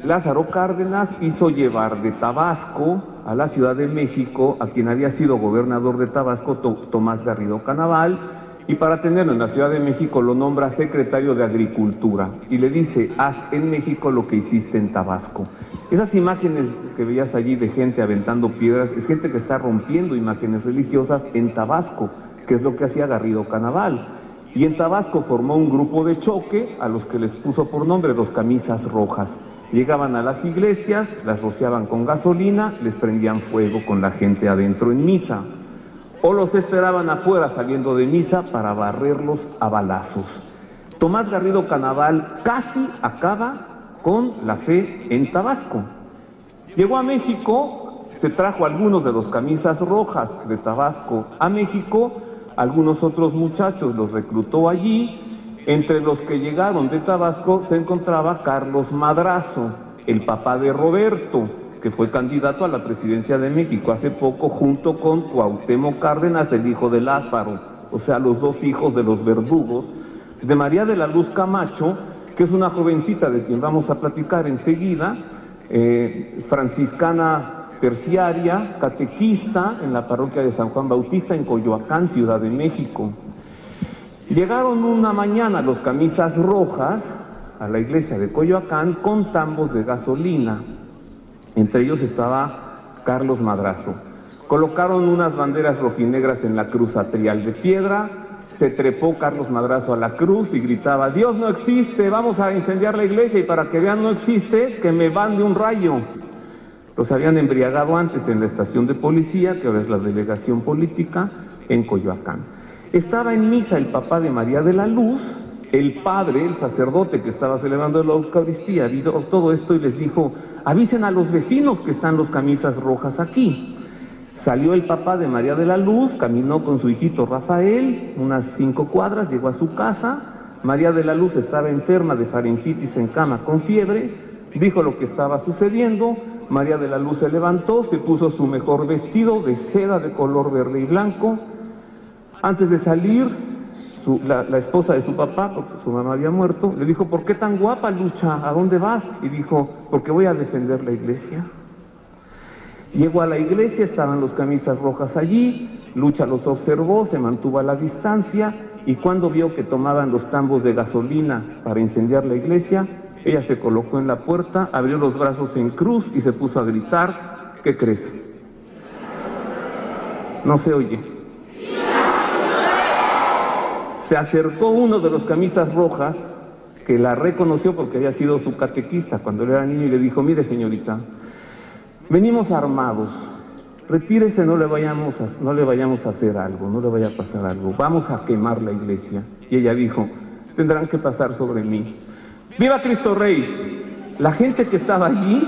Lázaro Cárdenas hizo llevar de Tabasco a la Ciudad de México a quien había sido gobernador de Tabasco, Tomás Garrido Canaval, y para tenerlo en la Ciudad de México lo nombra secretario de Agricultura y le dice: haz en México lo que hiciste en Tabasco. Esas imágenes que veías allí de gente aventando piedras es gente que está rompiendo imágenes religiosas en Tabasco, que es lo que hacía Garrido Canaval. Y en Tabasco formó un grupo de choque a los que les puso por nombre los camisas rojas. Llegaban a las iglesias, las rociaban con gasolina, les prendían fuego con la gente adentro en misa. O los esperaban afuera saliendo de misa para barrerlos a balazos. Tomás Garrido Canaval casi acaba con la fe en Tabasco. Llegó a México, se trajo algunos de los camisas rojas de Tabasco a México, algunos otros muchachos los reclutó allí. Entre los que llegaron de Tabasco se encontraba Carlos Madrazo, el papá de Roberto, que fue candidato a la presidencia de México hace poco, junto con Cuauhtémoc Cárdenas, el hijo de Lázaro, o sea, los dos hijos de los verdugos, de María de la Luz Camacho, que es una jovencita de quien vamos a platicar enseguida, franciscana terciaria, catequista en la parroquia de San Juan Bautista en Coyoacán, Ciudad de México. Llegaron una mañana los camisas rojas a la iglesia de Coyoacán con tambos de gasolina. Entre ellos estaba Carlos Madrazo. Colocaron unas banderas rojinegras en la cruz atrial de piedra. Se trepó Carlos Madrazo a la cruz y gritaba: Dios no existe, vamos a incendiar la iglesia y para que vean no existe, que me mande un rayo. Los habían embriagado antes en la estación de policía, que ahora es la delegación política, en Coyoacán. Estaba en misa el papá de María de la Luz, el padre, el sacerdote que estaba celebrando la Eucaristía, vio todo esto y les dijo: avisen a los vecinos que están los camisas rojas aquí. Salió el papá de María de la Luz, caminó con su hijito Rafael, unas 5 cuadras, llegó a su casa. María de la Luz estaba enferma de faringitis en cama con fiebre, dijo lo que estaba sucediendo. María de la Luz se levantó, se puso su mejor vestido de seda de color verde y blanco. Antes de salir, la esposa de su papá, porque su mamá había muerto, le dijo: ¿por qué tan guapa, Lucha? ¿A dónde vas? Y dijo: porque voy a defender la iglesia. Llegó a la iglesia, estaban los camisas rojas allí, Lucha los observó, se mantuvo a la distancia, y cuando vio que tomaban los tambos de gasolina para incendiar la iglesia, ella se colocó en la puerta, abrió los brazos en cruz y se puso a gritar: ¿qué crees? No se oye. Se acercó uno de los camisas rojas, que la reconoció porque había sido su catequista cuando él era niño, y le dijo: mire, señorita, venimos armados, retírese, no le vayamos a hacer algo, no le vaya a pasar algo, vamos a quemar la iglesia. Y ella dijo: tendrán que pasar sobre mí. ¡Viva Cristo Rey! La gente que estaba allí,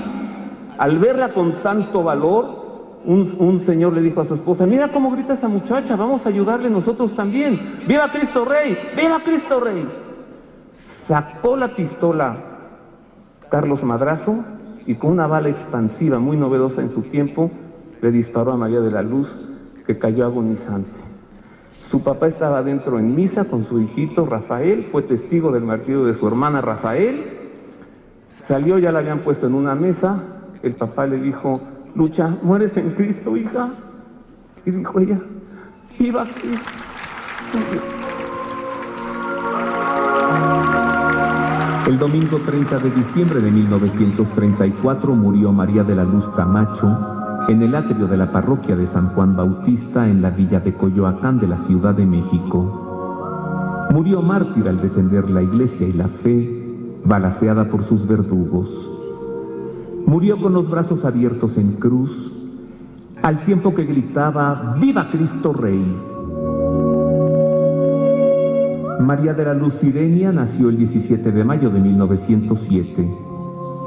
al verla con tanto valor, un señor le dijo a su esposa: mira cómo grita esa muchacha, vamos a ayudarle nosotros también. ¡Viva Cristo Rey! ¡Viva Cristo Rey! Sacó la pistola Carlos Madrazo y con una bala expansiva muy novedosa en su tiempo le disparó a María de la Luz, que cayó agonizante. Su papá estaba dentro en misa con su hijito Rafael, fue testigo del martirio de su hermana Rafael. Salió, ya la habían puesto en una mesa. El papá le dijo: Lucha, ¿mueres en Cristo, hija? Y dijo ella: ¡viva Cristo! El domingo 30 de diciembre de 1934 murió María de la Luz Camacho en el atrio de la parroquia de San Juan Bautista en la villa de Coyoacán de la Ciudad de México. Murió mártir al defender la iglesia y la fe, balaceada por sus verdugos. Murió con los brazos abiertos en cruz, al tiempo que gritaba: ¡Viva Cristo Rey! María de la Luz Sirenia nació el 17 de mayo de 1907.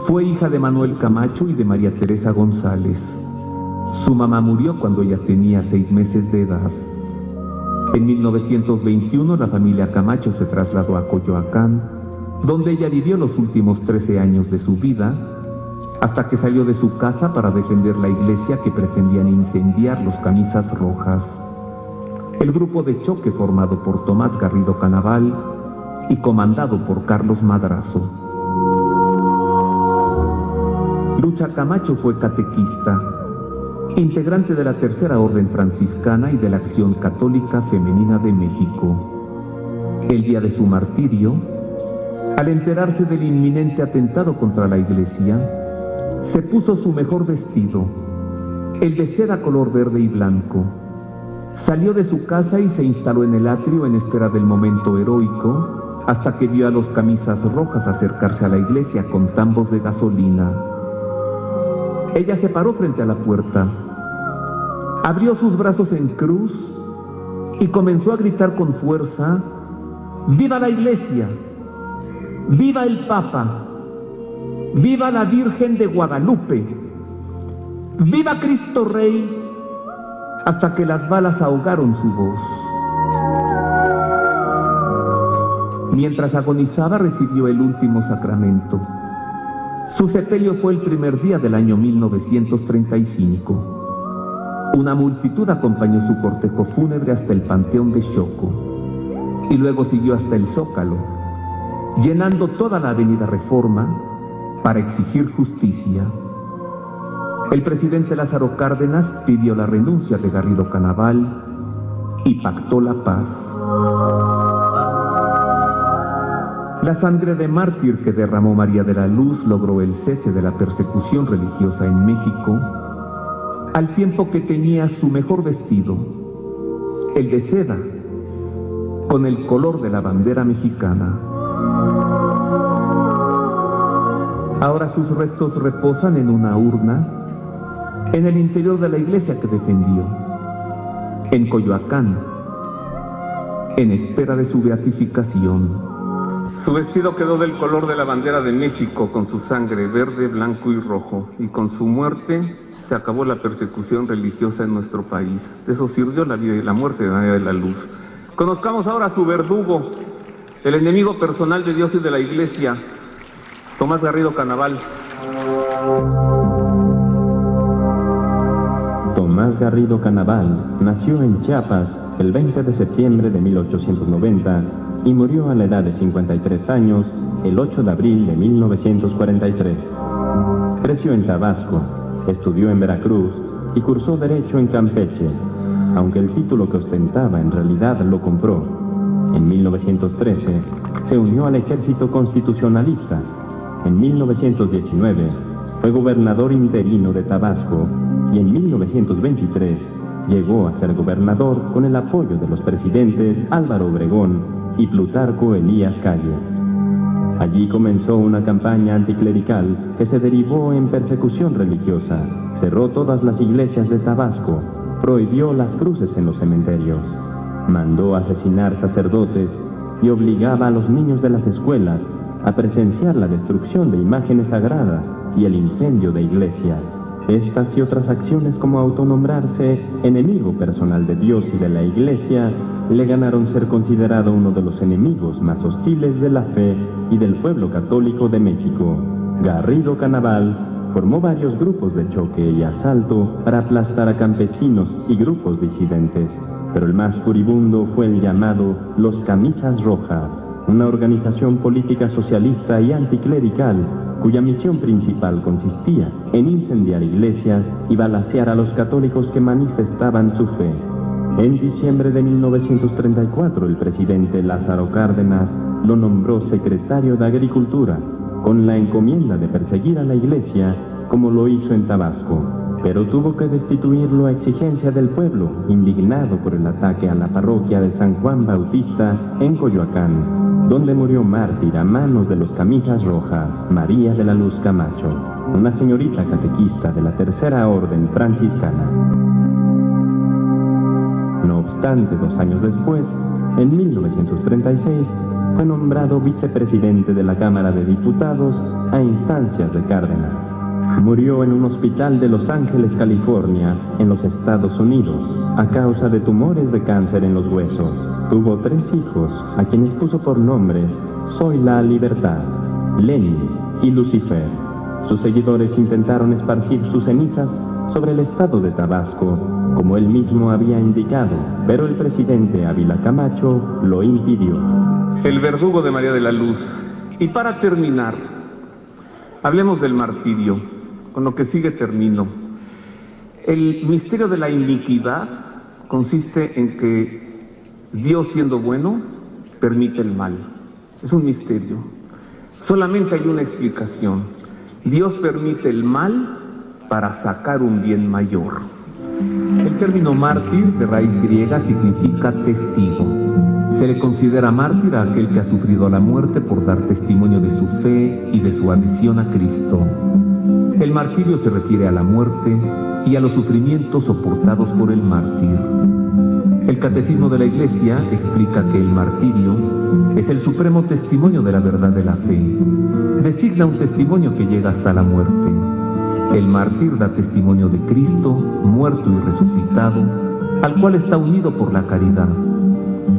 Fue hija de Manuel Camacho y de María Teresa González. Su mamá murió cuando ella tenía 6 meses de edad. En 1921 la familia Camacho se trasladó a Coyoacán, donde ella vivió los últimos 13 años de su vida, hasta que salió de su casa para defender la iglesia que pretendían incendiar los Camisas Rojas, el grupo de choque formado por Tomás Garrido Canaval y comandado por Carlos Madrazo. Lucha Camacho fue catequista, integrante de la Tercera Orden Franciscana y de la Acción Católica Femenina de México. El día de su martirio, al enterarse del inminente atentado contra la iglesia, se puso su mejor vestido, el de seda color verde y blanco. Salió de su casa y se instaló en el atrio en espera del momento heroico, hasta que vio a los Camisas Rojas acercarse a la iglesia con tambos de gasolina. Ella se paró frente a la puerta, abrió sus brazos en cruz y comenzó a gritar con fuerza: ¡viva la iglesia! ¡Viva el Papa! ¡Viva la Virgen de Guadalupe! ¡Viva Cristo Rey! Hasta que las balas ahogaron su voz. Mientras agonizaba, recibió el último sacramento. Su sepelio fue el primer día del año 1935. Una multitud acompañó su cortejo fúnebre hasta el Panteón de Xoco y luego siguió hasta el Zócalo, llenando toda la avenida Reforma para exigir justicia. El presidente Lázaro Cárdenas pidió la renuncia de Garrido Canaval y pactó la paz. La sangre de mártir que derramó María de la Luz logró el cese de la persecución religiosa en México, al tiempo que tenía su mejor vestido, el de seda, con el color de la bandera mexicana. Ahora sus restos reposan en una urna en el interior de la iglesia que defendió, en Coyoacán, en espera de su beatificación. Su vestido quedó del color de la bandera de México, con su sangre verde, blanco y rojo, y con su muerte se acabó la persecución religiosa en nuestro país. De eso sirvió la vida y la muerte de María de la Luz. Conozcamos ahora a su verdugo, el enemigo personal de Dios y de la iglesia, Tomás Garrido Canaval. Tomás Garrido Canaval nació en Chiapas el 20 de septiembre de 1890 y murió a la edad de 53 años el 8 de abril de 1943. Creció en Tabasco, estudió en Veracruz y cursó Derecho en Campeche, aunque el título que ostentaba en realidad lo compró. En 1913 se unió al Ejército Constitucionalista. En 1919 fue gobernador interino de Tabasco y en 1923 llegó a ser gobernador con el apoyo de los presidentes Álvaro Obregón y Plutarco Elías Calles. Allí comenzó una campaña anticlerical que se derivó en persecución religiosa. Cerró todas las iglesias de Tabasco, prohibió las cruces en los cementerios, mandó asesinar sacerdotes y obligaba a los niños de las escuelas a presenciar la destrucción de imágenes sagradas y el incendio de iglesias. Estas y otras acciones, como autonombrarse enemigo personal de Dios y de la Iglesia, le ganaron ser considerado uno de los enemigos más hostiles de la fe y del pueblo católico de México. Garrido Canaval formó varios grupos de choque y asalto para aplastar a campesinos y grupos disidentes, pero el más furibundo fue el llamado Los Camisas Rojas, una organización política socialista y anticlerical cuya misión principal consistía en incendiar iglesias y balacear a los católicos que manifestaban su fe. En diciembre de 1934, el presidente Lázaro Cárdenas lo nombró secretario de Agricultura, con la encomienda de perseguir a la iglesia, como lo hizo en Tabasco, pero tuvo que destituirlo a exigencia del pueblo, indignado por el ataque a la parroquia de San Juan Bautista en Coyoacán, donde murió mártir a manos de los Camisas Rojas, María de la Luz Camacho, una señorita catequista de la Tercera Orden Franciscana. No obstante, 2 años después, en 1936, fue nombrado vicepresidente de la Cámara de Diputados a instancias de Cárdenas. Murió en un hospital de Los Ángeles, California, en los Estados Unidos, a causa de tumores de cáncer en los huesos. Tuvo 3 hijos, a quienes puso por nombres Soy la Libertad, Lenin y Lucifer. Sus seguidores intentaron esparcir sus cenizas sobre el estado de Tabasco, como él mismo había indicado, pero el presidente Ávila Camacho lo impidió. El verdugo de María de la Luz. Y para terminar, hablemos del martirio. Con lo que sigue termino. El misterio de la iniquidad consiste en que Dios, siendo bueno, permite el mal. Es un misterio. Solamente hay una explicación. Dios permite el mal para sacar un bien mayor. El término mártir, de raíz griega, significa testigo. Se le considera mártir a aquel que ha sufrido la muerte por dar testimonio de su fe y de su adhesión a Cristo. El martirio se refiere a la muerte y a los sufrimientos soportados por el mártir. El Catecismo de la Iglesia explica que el martirio es el supremo testimonio de la verdad de la fe. Designa un testimonio que llega hasta la muerte. El mártir da testimonio de Cristo, muerto y resucitado, al cual está unido por la caridad.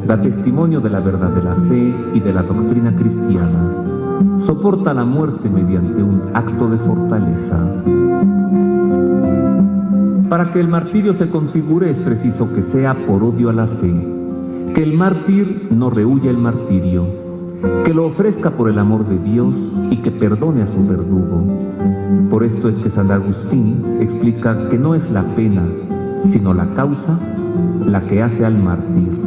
Da testimonio de la verdad de la fe y de la doctrina cristiana. Soporta la muerte mediante un acto de fortaleza. Para que el martirio se configure es preciso que sea por odio a la fe, que el mártir no rehúya el martirio, que lo ofrezca por el amor de Dios y que perdone a su verdugo. Por esto es que San Agustín explica que no es la pena, sino la causa, la que hace al mártir.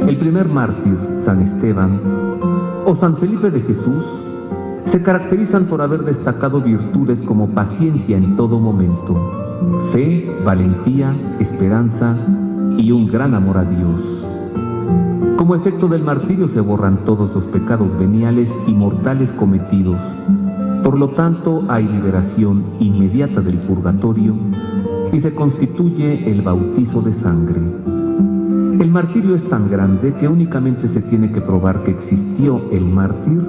El primer mártir, San Esteban, o San Felipe de Jesús, se caracterizan por haber destacado virtudes como paciencia en todo momento, fe, valentía, esperanza y un gran amor a Dios. Como efecto del martirio se borran todos los pecados veniales y mortales cometidos. Por lo tanto, hay liberación inmediata del purgatorio y se constituye el bautizo de sangre. El martirio es tan grande que únicamente se tiene que probar que existió el mártir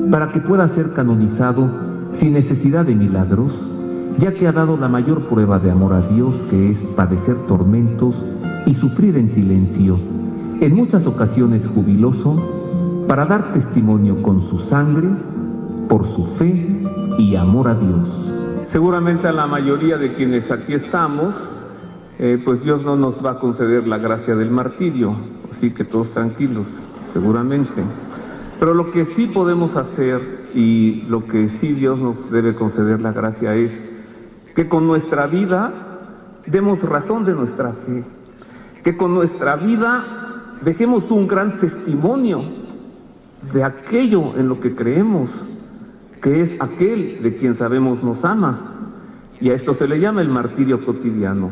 para que pueda ser canonizado sin necesidad de milagros, ya que ha dado la mayor prueba de amor a Dios, que es padecer tormentos y sufrir en silencio, en muchas ocasiones jubiloso, para dar testimonio con su sangre, por su fe y amor a Dios. Seguramente a la mayoría de quienes aquí estamos, pues Dios no nos va a conceder la gracia del martirio, así que todos tranquilos, seguramente. Pero lo que sí podemos hacer y lo que sí Dios nos debe conceder la gracia es que con nuestra vida demos razón de nuestra fe, que con nuestra vida dejemos un gran testimonio de aquello en lo que creemos, que es aquel de quien sabemos nos ama. Y a esto se le llama el martirio cotidiano.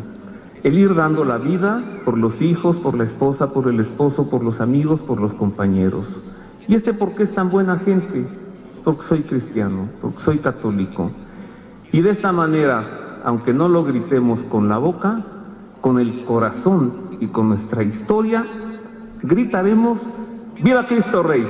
El ir dando la vida por los hijos, por la esposa, por el esposo, por los amigos, por los compañeros. ¿Y por qué es tan buena gente? Porque soy cristiano, porque soy católico. Y de esta manera, aunque no lo gritemos con la boca, con el corazón y con nuestra historia, gritaremos ¡Viva Cristo Rey!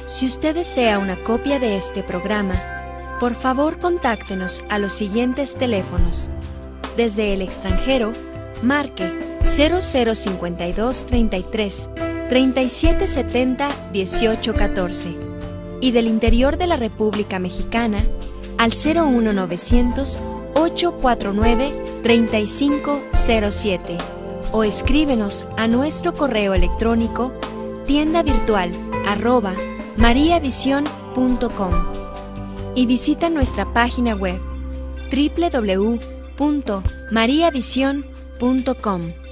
Si usted desea una copia de este programa, por favor contáctenos a los siguientes teléfonos. Desde el extranjero, marque 0052 33 3770 1814 y del interior de la República Mexicana al 01900 849 3507 o escríbenos a nuestro correo electrónico tiendavirtual@mariavision.com y visita nuestra página web www.mariavision.com.